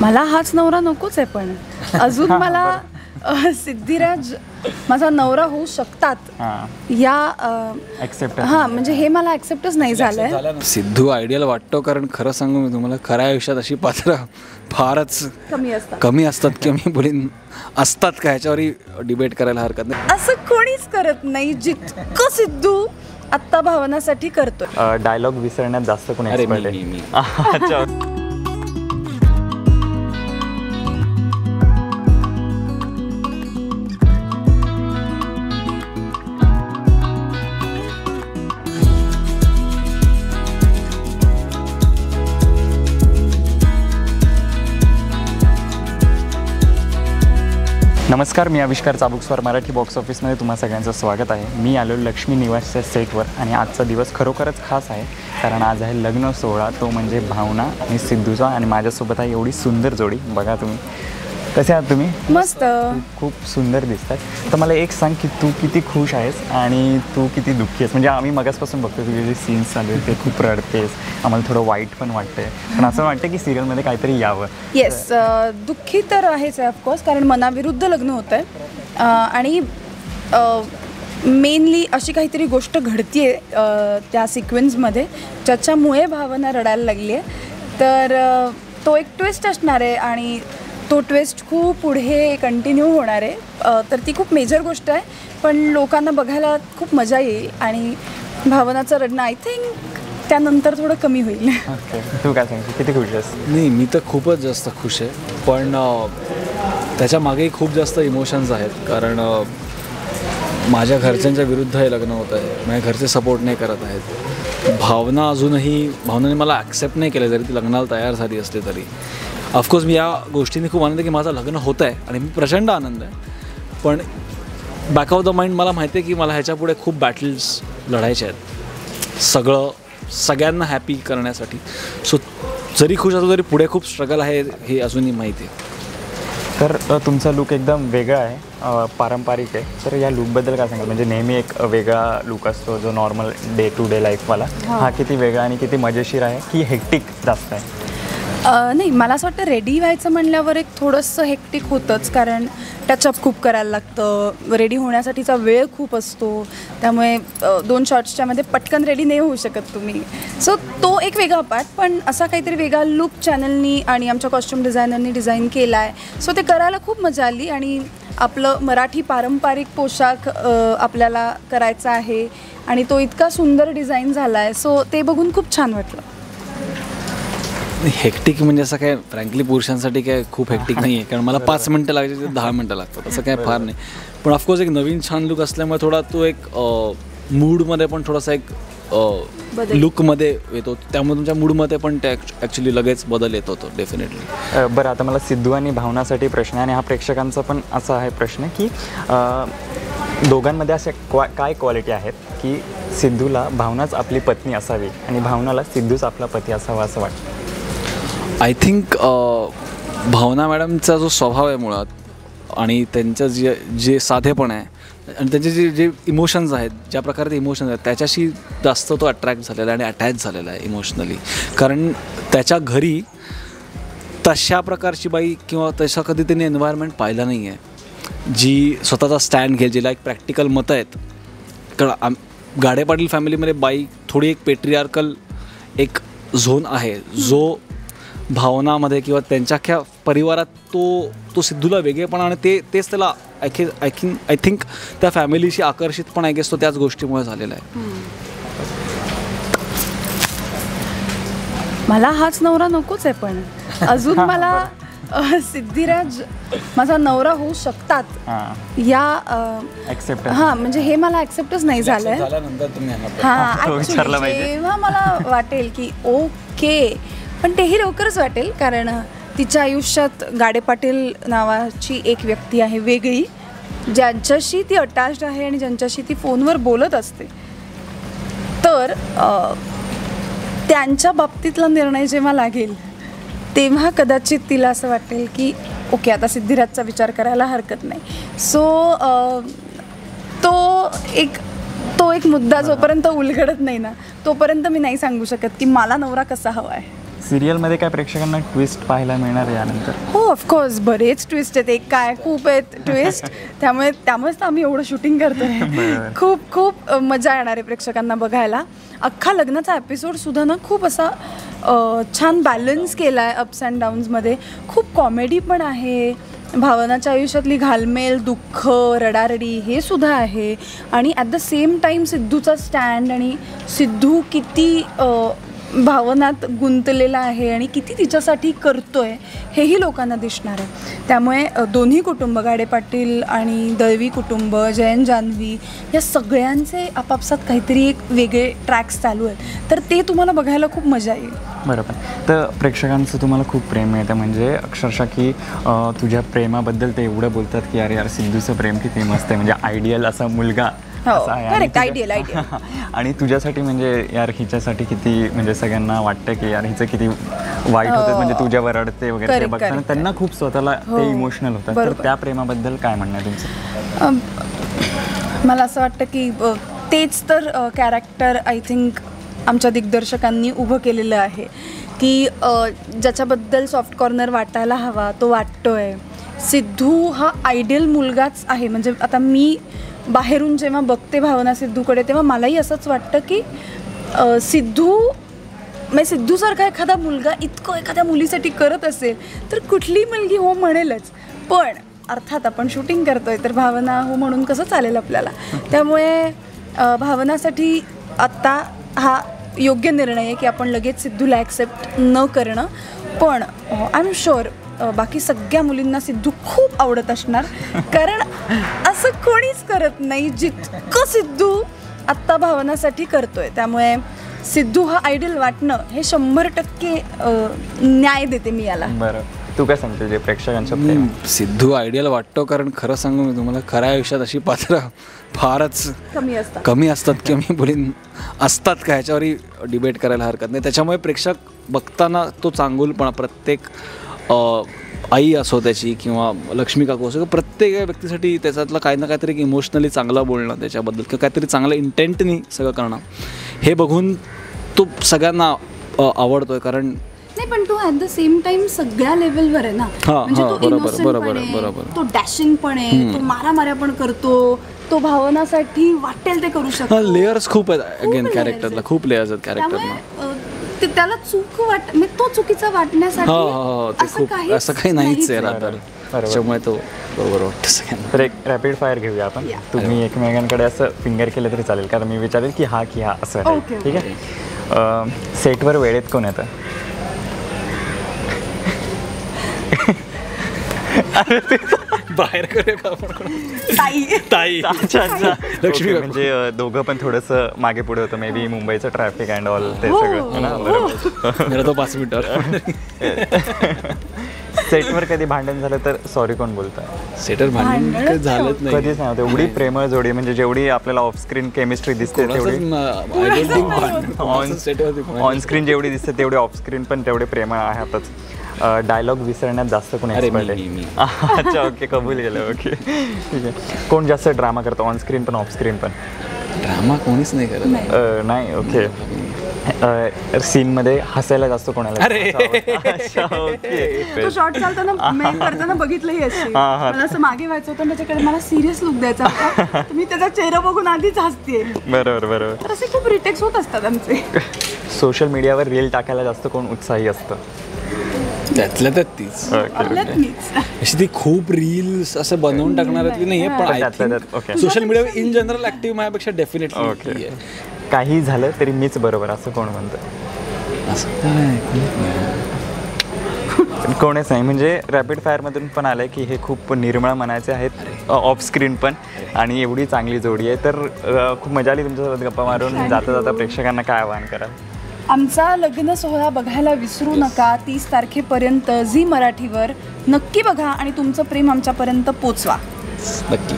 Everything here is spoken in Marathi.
मला हाच नवरा नकोच आहे, पण अजून मला सिद्धिराज माझा नवरा होऊ शकतात या म्हणजे हे मला ॲक्सेप्टच नाही झालंय. सिद्धू आयडियल वाटतो, कारण खरं सांगू मी तुम्हाला, खऱ्या आयुष्यात अशी पात्र फारच कमी असतात किंवा मी बोलीन असतात का, ह्याच्यावरही डिबेट करायला हरकत नाही. असं कोणीच करत नाही जितकं सिद्धू आत्ता भावनासाठी करतोय. डायलॉग विसरण्यात जास्त कोणी एक्सपर्ट आहे. अच्छा. नमस्कार, मी आविष्कार चाबुकस्वार. मराठी बॉक्स ऑफिसमध्ये तुम्हा सगळ्यांचं स्वागत आहे. मी आलो लक्ष्मी निवासच्या सेटवर आणि आजचा दिवस खरोखरच खास आहे, कारण आज आहे लग्न सोहळा, तो म्हणजे भावना आणि सिद्धूचा. आणि माझ्यासोबत आहे एवढी सुंदर जोडी. बघा तुम्ही कसे आहात तुम्ही? मस्त, खूप सुंदर दिसतात. तर मला एक सांग की तू किती खुश आहेस आणि तू किती दुःखी आहेस? म्हणजे आम्ही मगासपासून बघतो तुझे जे सीन्स चालू आहेत ते खूप रडतेस, आम्हाला थोडं वाईट पण वाटतंय, पण असं वाटतं की सिरियलमध्ये काहीतरी यावं. येस, दुःखी तर आहेच आहे ऑफकोर्स, कारण मनाविरुद्ध लग्न होतं आहे आणि मेनली अशी काहीतरी गोष्ट घडतीये त्या सिक्वेन्समध्ये ज्याच्यामुळे भावना रडायला लागली आहे. तर तो एक ट्विस्ट असणार आहे आणि तो ट्विस्ट खूप पुढे कंटिन्यू होणार आहे. तर ती खूप मेजर गोष्ट आहे, पण लोकांना बघायला खूप मजा येईल आणि भावनाचं रडणं आय थिंक त्यानंतर थोडं कमी होईल. तू काय सांगशील, किती खुश आहेस? नाही, मी तर खूपच जास्त खुश आहे, पण त्याच्या मागेही खूप जास्त इमोशन्स आहेत. कारण माझ्या घरच्यांच्या विरुद्ध हे लग्न होतं आहे, माझ्या घरचे सपोर्ट नाही करत आहेत. भावनाने मला ॲक्सेप्ट नाही केलं, जरी ती लग्नाला तयार झाली असली तरी. ऑफकोर्स मी या गोष्टीने खूप आनंद आहे की माझं लग्न होतं आहे आणि मी प्रचंड आनंद आहे, पण बॅक ऑफ द माइंड मला माहिती आहे की मला ह्याच्यापुढे खूप बॅटल्स लढायचे आहेत, सगळ्यांना हॅपी करण्यासाठी. सो जरी खुश असतो तरी पुढे खूप स्ट्रगल आहे, हे अजूनही माहिती आहे. तर तुमचा लूक एकदम वेगळा आहे, पारंपरिक आहे. तर या लूकबद्दल काय सांगाल? म्हणजे नेहमी एक वेगळा लूक असतो जो नॉर्मल डे टू डे लाईफवाला, हा किती वेगळा आणि किती मजेशीर आहे की हेक्टिक जास्त आहे? नाही, मला असं वाटतं रेडी व्हायचं म्हणल्यावर एक थोडंसं हेक्टिक होतंच, कारण टचअप खूप करायला लागतं, रेडी होण्यासाठीचा वेळ खूप असतो, त्यामुळे 2 शॉर्ट्सच्यामध्ये पटकन रेडी नाही होऊ शकत तुम्ही. सो तो एक वेगळा पार्ट, पण असा काहीतरी वेगळा लूक चॅनलनी आणि आमच्या कॉस्ट्युम डिझायनरनी डिझाईन केला आहे. सो ते करायला खूप मजा आली आणि आपलं मराठी पारंपरिक पोशाख आपल्याला करायचा आहे आणि तो इतका सुंदर डिझाईन झाला आहे. सो ते बघून खूप छान वाटलं. हेक्टिक म्हणजे असं काय फ्रँकली पुरुषांसाठी काय खूप हेक्टिक नाही आहे, कारण मला 5 मिनटं लागायचे 10 मिनटं लागतात, असं काय फार नाही. पण ऑफकोर्स एक नवीन छान लुक असल्यामुळे थोडा तो एक मूडमध्ये पण थोडासा एक लुकमध्ये येतो, त्यामुळे तुमच्या मूडमध्ये पण ते ॲक्च्युली लगेच बदल येत होतो डेफिनेटली. बरं, आता मला सिद्धू आणि भावनासाठी प्रश्न आहे आणि हा प्रेक्षकांचा पण असा आहे प्रश्न की दोघांमध्ये अशा काय क्वालिटी आहेत की सिद्धूला भावनाच आपली पत्नी असावी आणि भावनाला सिद्धूच आपला पती असावा असं वाटतं? आय थिंक भावना मॅडमचा जो स्वभाव आहे मुळात आणि त्यांचं जे साधेपण आहे आणि त्यांचे जे इमोशन्स आहेत, ज्या प्रकारचे इमोशन्स आहेत, त्याच्याशी जास्त तो अट्रॅक्ट झालेला आहे आणि अटॅच झालेला आहे इमोशनली. कारण त्याच्या घरी तशा प्रकारची बाई किंवा तशा कधी त्यांनी एन्व्हायरमेंट पाहिला नाही आहे जी स्वतःचा स्टँड घेईल, जिला एक प्रॅक्टिकल मतं आहेत. कारण गाडे पाटील फॅमिलीमध्ये बाई थोडी एक पेट्रियार्कल एक झोन आहे, जो भावनामध्ये किंवा त्यांच्या अख्ख्या परिवारात तो सिद्धूला वेगळेपणा आणि तेच त्याला आय थिंक त्या फॅमिलीशी आकर्षित पण आय गेस तो त्याच गोष्टीमुळे झालेला आहे. मला हाच नवरा नकोच आहे, पण अजून मला सिद्धिराज माझा नवरा होऊ शकतात या म्हणजे हे मला ॲक्सेप्टच नाही झालंय. जेव्हा मला वाटेल की ओके, पण तेही लवकरच वाटेल, कारण तिच्या आयुष्यात गाडे पाटील नावाची एक व्यक्ती आहे वेगळी, ज्यांच्याशी ती अटॅच्ड आहे आणि ज्यांच्याशी ती फोनवर बोलत असते. तर त्यांच्या बाबतीतला निर्णय जेव्हा लागेल तेव्हा कदाचित तिला असं वाटेल की ओके, आता सिद्धिराजचा विचार करायला हरकत नाही. सो तो एक मुद्दा जोपर्यंत उलगडत नाही ना, तोपर्यंत मी नाही सांगू शकत की मला नवरा कसा हवा आहे. सिरियलमध्ये काय प्रेक्षकांना ट्विस्ट पाहायला मिळणार यानंतर? हो ऑफकोर्स बरेच ट्विस्ट आहेत, एक काय खूप आहेत ट्विस्ट. त्यामुळेच तर आम्ही एवढं शूटिंग करतोय. खूप खूप मजा येणार आहे प्रेक्षकांना बघायला. अख्खा लग्नाचा एपिसोडसुद्धा ना खूप असा छान बॅलन्स केला आहे अप्स अँड डाऊन्समध्ये. खूप कॉमेडी पण आहे, भावनाच्या आयुष्यातली घालमेल, दुःख, रडारडी हे सुद्धा आहे. आणि ॲट द सेम टाईम सिद्धूचा स्टँड आणि सिद्धू किती भावनात गुंतलेला आहे आणि किती तिच्यासाठी करतोय हेही लोकांना दिसणार आहे. त्यामुळे दोन्ही कुटुंब, गाडे पाटील आणि दळवी कुटुंब, जयंत जान्हवी या सगळ्यांचे आपापसात काहीतरी एक वेगळे ट्रॅक्स चालू आहेत, तर ते तुम्हाला बघायला खूप मजा येईल. बरोबर. तर प्रेक्षकांचं तुम्हाला खूप प्रेम मिळतं, म्हणजे अक्षरशः की तुझ्या प्रेमाबद्दल ते एवढं बोलतात की अरे यार सिद्धूचं प्रेम किती मस्त आहे, म्हणजे आयडियल असा मुलगा असा आहे. Correct, ideal. आणि तुझ्यासाठी म्हणजे यार हिच्यासाठी किती, म्हणजे सगळ्यांना वाटतं की यार हिचं किती वाईट होतं, म्हणजे तुझ्यावर अडते वगैरे ते बघताना त्यांना खूप स्वतःला ते इमोशनल होतं. तर त्या प्रेमाबद्दल काय म्हणणं आहे तुमचं? मला असं वाटतं की तेच तर कॅरेक्टर आय थिंक आमच्या दिग्दर्शकांनी उभं केलेलं आहे की ज्याच्याबद्दल सॉफ्ट कॉर्नर वाटायला हवा तो वाटतोय. सिद्धू हा आयडियल मुलगाच आहे. म्हणजे आता मी बाहेरून जेव्हा बघते भावना सिद्धूकडे तेव्हा मलाही असंच वाटतं की सिद्धूसारखा एखादा मुलगा इतकं एखाद्या मुलीसाठी करत असेल तर कुठली मुलगी हो म्हणेलच. पण अर्थात आपण शूटिंग करतोय तर भावना हो म्हणून कसं चालेल आपल्याला. त्यामुळे भावनासाठी आत्ता हा योग्य निर्णय आहे की आपण लगेच सिद्धूला ॲक्सेप्ट न करणं. पण आय एम शुअर बाकी सगळ्या मुलींना सिद्धू खूप आवडत असणार, कारण असं कोणीच करत नाही जितकं सिद्धू आत्ता भावनासाठी करतोय. त्यामुळे सिद्धू हा आयडियल वाटणं हे 100% न्याय देते मी याला. बरं, तू काय सांगते जे प्रेक्षकांच्या? सिद्धू आयडियल वाटतो, कारण खरं सांगू मी तुम्हाला खऱ्या आयुष्यात अशी पात्र फारच कमी असतात कमी मुली असतात का ह्याच्यावरही डिबेट करायला हरकत नाही. त्याच्यामुळे प्रेक्षक बघताना तो चांगुलपणा प्रत्येक आई असो त्याची किंवा लक्ष्मी काकू असो, प्रत्येक व्यक्तीसाठी त्याच्यातलं काही ना काहीतरी इमोशनली चांगलं बोलणं त्याच्याबद्दल किंवा काहीतरी चांगलं इंटेंटनी सगळं करणं हे बघून तो सगळ्यांना आवडतोय. कारण नाही पण तो ॲट द सेम टाइम सगळ्या लेवलवर आहे ना. म्हणजे तो इनोसेंट पण आहे, तो डॅशिंग पण आहे, तो मारामाऱ्या पण करतो, तो भावनासाठी वाटेल ते करू शकतो. लेयर्स खूप आहेत अगेन कॅरेक्टरला, खूप लेयर्स आहेत कॅरेक्टरला. त्याला चूक तो चुकीचा वाटण्यासाठी असं काही नाहीच आहे. त्याच्यामुळे तो बरोबर वाटतं सगळ्यांना. तर एक रॅपिड फायर घेऊया आपण. तुम्ही एकमेकांकडे असं फिंगर केलं तरी चालेल, कारण मी विचारेल की हा असं आहे. ठीक आहे. सेटवर वेळेत कोण येतं? बाहेर करूया ताई. अच्छा लक्ष्मी. म्हणजे दोघं पण थोडंसं मागे पुढे होतं, मे बी मुंबईचं ट्रॅफिक अँड ऑल ते सगळं. तो 5 मिनिटावर सेटवर कधी भांडण झालं तर सॉरी कोण बोलतं? सेटवर भांडण झालंच नाही, कधीच नाही. एवढी प्रेमळ जोडी, म्हणजे जेवढी आपल्याला ऑफस्क्रीन केमिस्ट्री दिसते तेवढी ऑनस्क्रीन जेवढी दिसते तेवढी ऑफस्क्रीन पण तेवढे प्रेमळ आहेतच. डायलॉग विसरण्यात जास्त कोणी एक्सपर्ट आहे? अच्छा, ओके, कबूल केलं. ओके, ठीक आहे. कोण जास्त ड्रामा करतो, ऑनस्क्रीन पण ऑफस्क्रीन पण? ड्रामा कोणीच नाही करत. नाही. ओके. सीनमध्ये हसायला जास्त कोणाला? तो शॉर्ट चालताना मेन करताना बघितलंही असेल, मला असं मागे व्हायचं होतं, त्याच्याकडे मला सिरियस लुक द्यायचा होता, मी त्याचा चेहरा बघून आधीच हसते. बरोबर. तर असे खूप रिटेक्स होत असतात आमचे. सोशल मीडियावर रील टाकायला जास्त कोण उत्साही असतं? त्यातल्या त्यात तीच. अशी ती खूप रील्स असं बनवून टाकणार की नाही, पण सोशल मीडियावर इन जनरल ऍक्टिव्ह माझ्यापेक्षा डेफिनेटली. ओके. काही झालं तरी मीच बरोबर असं कोण म्हणतं? असं काय कोणीच नाही. म्हणजे रॅपिड फायरमधून पण आलं की हे खूप निर्मळ मनाचे आहेत ऑफ स्क्रीन पण, आणि एवढी चांगली जोडी आहे. तर खूप मजा आली तुमच्यासोबत गप्पा मारून. जाता जाता प्रेक्षकांना काय आवाहन कराल? आमचा लग्न सोहळा बघायला विसरू नका. 30 तारखेपर्यंत झी मराठीवर नक्की बघा आणि तुमचं प्रेम आमच्यापर्यंत पोचवा. नक्की.